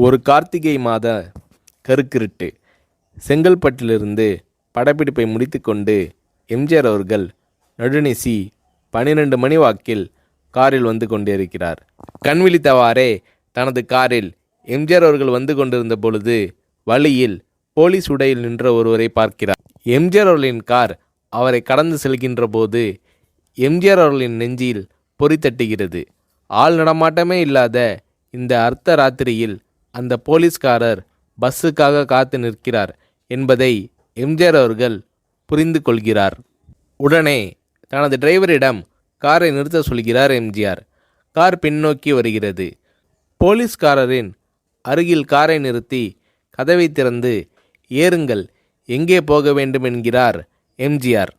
ஒரு கார்த்திகை மாத கருக்கிருட்டு. செங்கல்பட்டிலிருந்து படப்பிடிப்பை முடித்துக்கொண்டு எம்ஜிஆர் அவர்கள் நடுநிசி 12 மணி வாக்கில் காரில் வந்து கொண்டிருக்கிறார். கண் விழித்தவாறே தனது காரில் எம்ஜிஆர் அவர்கள் வந்து கொண்டிருந்த பொழுது வழியில் போலீஸ் உடையில் நின்ற ஒருவரை பார்க்கிறார். எம்ஜிஆர் அவர்களின் கார் அவரை கடந்து செல்கின்ற போது எம்ஜிஆர் அவர்களின் நெஞ்சில் பொறி தட்டுகிறது. ஆள் நடமாட்டமே இல்லாத இந்த அர்த்த ராத்திரியில் அந்த போலீஸ்காரர் பஸ்ஸுக்காக காத்து நிற்கிறார் என்பதை எம்ஜிஆர் அவர்கள் புரிந்து கொள்கிறார். உடனே தனது டிரைவரிடம் காரை நிறுத்த சொல்கிறார் எம்ஜிஆர். கார் பின்னோக்கி வருகிறது. போலீஸ்காரரின் அருகில் காரை நிறுத்தி கதவை திறந்து ஏறுங்கள், எங்கே போக வேண்டும் என்கிறார் எம்ஜிஆர்.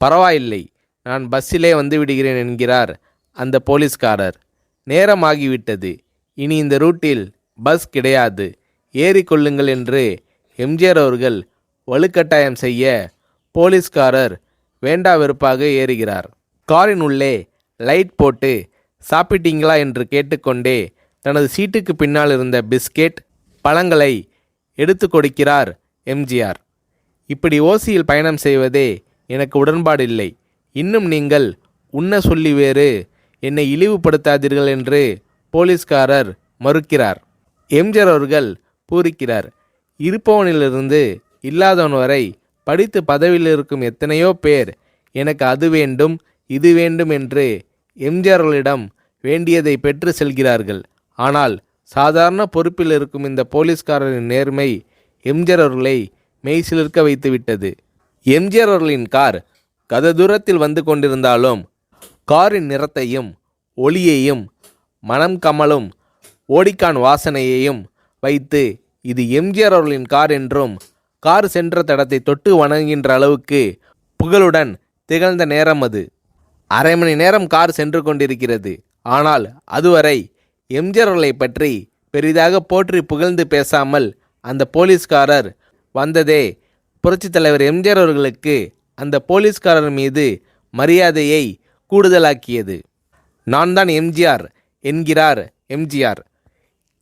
பரவாயில்லை, நான் பஸ்ஸிலே வந்து விடுகிறேன் என்கிறார் அந்த போலீஸ்காரர். நேரமாகிவிட்டது, இனி இந்த ரூட்டில் பஸ் கிடையாது, ஏறிக்கொள்ளுங்கள் என்று எம்ஜிஆர் அவர்கள் வலுக்கட்டாயம் செய்ய போலீஸ்காரர் வேண்டா வெறுப்பாக ஏறுகிறார். காரின் உள்ளே லைட் போட்டு சாப்பிட்டீங்களா என்று கேட்டுக்கொண்டே தனது சீட்டுக்கு பின்னால் இருந்த பிஸ்கெட் பழங்களை எடுத்து கொடுக்கிறார் எம்ஜிஆர். இப்படி ஓசியில் பயணம் செய்வதே எனக்கு உடன்பாடில்லை. இன்னும் நீங்கள் உண்ண சொல்லி வேறு என்னை இழிவுபடுத்தாதீர்கள் என்று போலீஸ்காரர் மறுக்கிறார். எம்ஜிஆர் அவர்கள் பூரிக்கிறார். இருப்பவனிலிருந்து இல்லாதவன் வரை படித்து பதவியில் இருக்கும் எத்தனையோ பேர் எனக்கு அது வேண்டும் இது வேண்டும் என்று எம்ஜிஆர் அவர்களிடம் வேண்டியதை பெற்று செல்கிறார்கள். ஆனால் சாதாரண பொறுப்பில் இருக்கும் இந்த போலீஸ்காரரின் நேர்மை எம்ஜிஆர் அவர்களை மெய்சிலிர்க்க வைத்துவிட்டது. எம்ஜிஆர் அவர்களின் கார் கத தூரத்தில் வந்து கொண்டிருந்தாலும் காரின் நிறத்தையும் ஒளியையும் மனம் கமலும் ஓடிக்கான் வாசனையையும் வைத்து இது எம்ஜிஆர் அவர்களின் கார் என்றும் கார் சென்ற தடத்தை தொட்டு வணங்குகின்ற அளவுக்கு புகழுடன் திகழ்ந்த நேரம் அது. அரை மணி நேரம் கார் சென்று கொண்டிருக்கிறது. ஆனால் அதுவரை எம்ஜிஆர் அவர்களை பற்றி பெரிதாக போற்றி புகழ்ந்து பேசாமல் அந்த போலீஸ்காரர் வந்ததே புரட்சித் தலைவர் எம்ஜிஆர் அவர்களுக்கு அந்த போலீஸ்காரர் மீது மரியாதையை கூடுதலாக்கியது. நான் தான் எம்ஜிஆர் என்கிறார் எம்ஜிஆர்.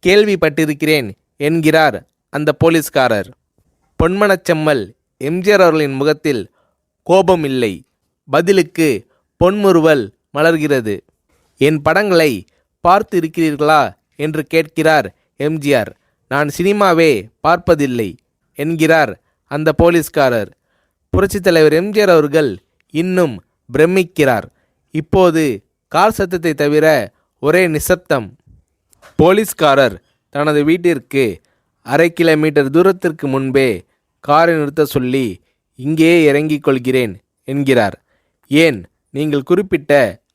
கேள்விப்பட்டிருக்கிறேன் என்கிறார் அந்த போலீஸ்காரர். பொன்மனச்செம்மல் எம்ஜிஆர் அவர்களின் முகத்தில் கோபம் இல்லை, பதிலுக்கு பொன்முறுவல் மலர்கிறது. என் படங்களை பார்த்து இருக்கிறீர்களா என்று கேட்கிறார் எம்ஜிஆர். நான் சினிமாவே பார்ப்பதில்லை என்கிறார் அந்த போலீஸ்காரர். புரட்சித் தலைவர் எம்ஜிஆர் அவர்கள் இன்னும் பிரமிக்கிறார். இப்போது கார் சத்தத்தை தவிர ஒரே நிசப்தம். போலீஸ்காரர் தனது வீட்டிற்கு 1/2 கிலோமீட்டர் தூரத்திற்கு முன்பே காரை நிறுத்த சொல்லி இங்கேயே இறங்கிக் கொள்கிறேன் என்கிறார். ஏன், நீங்கள் குறிப்பிட்ட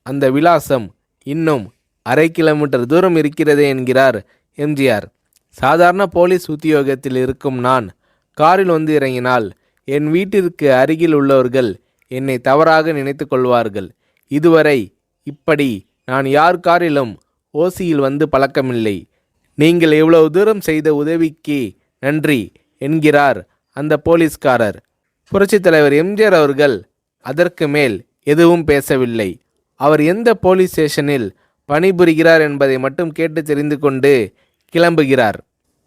அந்த விலாசம் இன்னும் 1/2 கிலோமீட்டர் தூரம் இருக்கிறதே என்கிறார் எம்ஜிஆர். சாதாரண போலீஸ் உத்தியோகத்தில் இருக்கும் நான் காரில் வந்து இறங்கினால் என் வீட்டிற்கு அருகில் உள்ளவர்கள் என்னை தவறாக நினைத்து கொள்வார்கள். இதுவரை இப்படி நான் யார் காரிலும் ஓசியில் வந்து பழக்கமில்லை. நீங்கள் எவ்வளவு தூரம் செய்த உதவிக்கு நன்றி என்கிறார் அந்த போலீஸ்காரர். புரட்சித் தலைவர் எம்ஜிஆர் அவர்கள் அதற்கு மேல் எதுவும் பேசவில்லை. அவர் எந்த போலீஸ் ஸ்டேஷனில் பணிபுரிகிறார் என்பதை மட்டும் கேட்டு தெரிந்து கொண்டு கிளம்புகிறார்.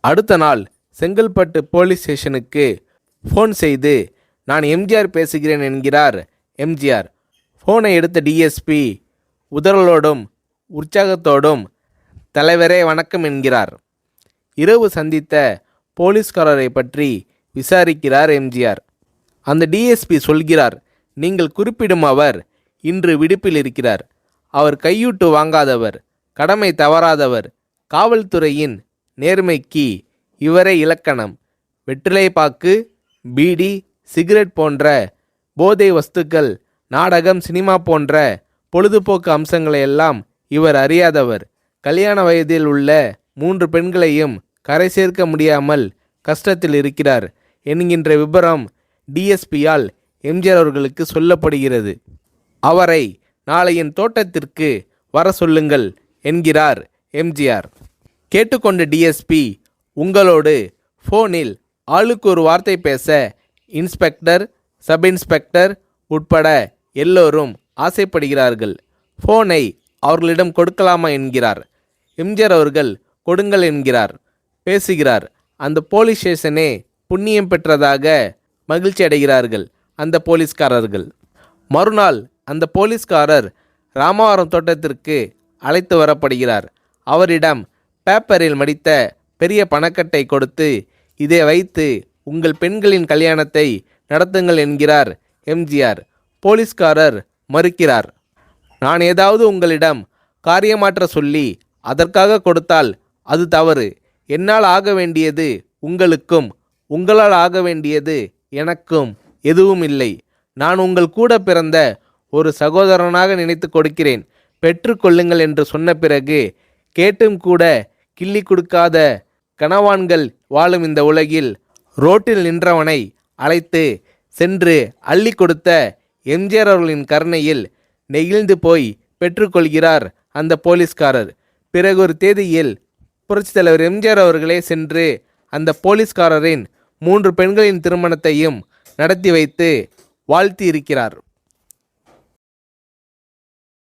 அடுத்த நாள் செங்கல்பட்டு போலீஸ் ஸ்டேஷனுக்கு ஃபோன் செய்து நான் எம்ஜிஆர் பேசுகிறேன் என்கிறார் எம்ஜிஆர். ஃபோனை எடுத்த டிஎஸ்பி உதறலோடும் உற்சாகத்தோடும் தலைவரே வணக்கம் என்கிறார். இரவு சந்தித்த போலீஸ்காரரை பற்றி விசாரிக்கிறார் எம்ஜிஆர். அந்த டிஎஸ்பி சொல்கிறார், நீங்கள் குறிப்பிடும் அவர் இன்று விடுப்பில் இருக்கிறார். அவர் கையூட்டு வாங்காதவர், கடமை தவறாதவர், காவல்துறையின் நேர்மைக்கு இவரே இலக்கணம். வெற்றிலை பாக்கு, பீடி, சிகரெட் போன்ற போதை வஸ்துக்கள், நாடகம், சினிமா போன்ற பொழுதுபோக்கு அம்சங்களையெல்லாம் இவர் அறியாதவர். கல்யாண வயதில் உள்ள 3 பெண்களையும் கரை சேர்க்க முடியாமல் கஷ்டத்தில் இருக்கிறார் என்கின்ற விபரம் டிஎஸ்பியால் எம்ஜிஆர் அவர்களுக்கு சொல்லப்படுகிறது. அவரை நாளை என் தோட்டத்திற்கு வர சொல்லுங்கள் என்கிறார் எம்ஜிஆர். கேட்டுக்கொண்ட டிஎஸ்பி உங்களோடு ஃபோனில் ஆளுக்கு ஒரு வார்த்தை பேச இன்ஸ்பெக்டர், சப் இன்ஸ்பெக்டர் உட்பட எல்லோரும் ஆசைப்படுகிறார்கள். ஃபோனை அவர்களிடம் கொடுக்கலாமா என்கிறார். எம்ஜிஆர் அவர்கள் கொடுங்கள் என்கிறார். பேசுகிறார். அந்த போலீஸ் ஸ்டேஷனே புண்ணியம் பெற்றதாக மகிழ்ச்சி அடைகிறார்கள் அந்த போலீஸ்காரர்கள். மறுநாள் அந்த போலீஸ்காரர் ராமவரம் தோட்டத்திற்கு அழைத்து வரப்படுகிறார். அவரிடம் பேப்பரில் மடித்த பெரிய பணக்கட்டை கொடுத்து, இதை வைத்து உங்கள் பெண்களின் கல்யாணத்தை நடத்துங்கள் என்கிறார் எம்ஜிஆர். போலீஸ்காரர் மறுக்கிறார். நான் ஏதாவது உங்களிடம் காரியமாற்ற சொல்லி அதற்காக கொடுத்தால் அது தவறு. என்னால் ஆக வேண்டியது உங்களுக்கும், உங்களால் ஆக வேண்டியது எனக்கும் எதுவும் இல்லை. நான் உங்கள் கூட பிறந்த ஒரு சகோதரனாக நினைத்து கொடுக்கிறேன், பெற்றுக்கொள்ளுங்கள் என்று சொன்ன பிறகு கேட்டும் கூட கிள்ளி கொடுக்காத கனவான்கள் வாழும் இந்த உலகில் ரோட்டில் நின்றவனை அழைத்து சென்று அள்ளி கொடுத்த எம்ஜிஆர் அவர்களின் கருணையில் நெகிழ்ந்து போய் பெற்றுக்கொள்கிறார் அந்த போலீஸ்காரர். பிறகு ஒரு தேதியில் புரட்சித் தலைவர் எம்ஜிஆர் அவர்களே சென்று அந்த போலீஸ்காரரின் 3 பெண்களின் திருமணத்தையும் நடத்தி வைத்து வாழ்த்தி இருக்கிறார்.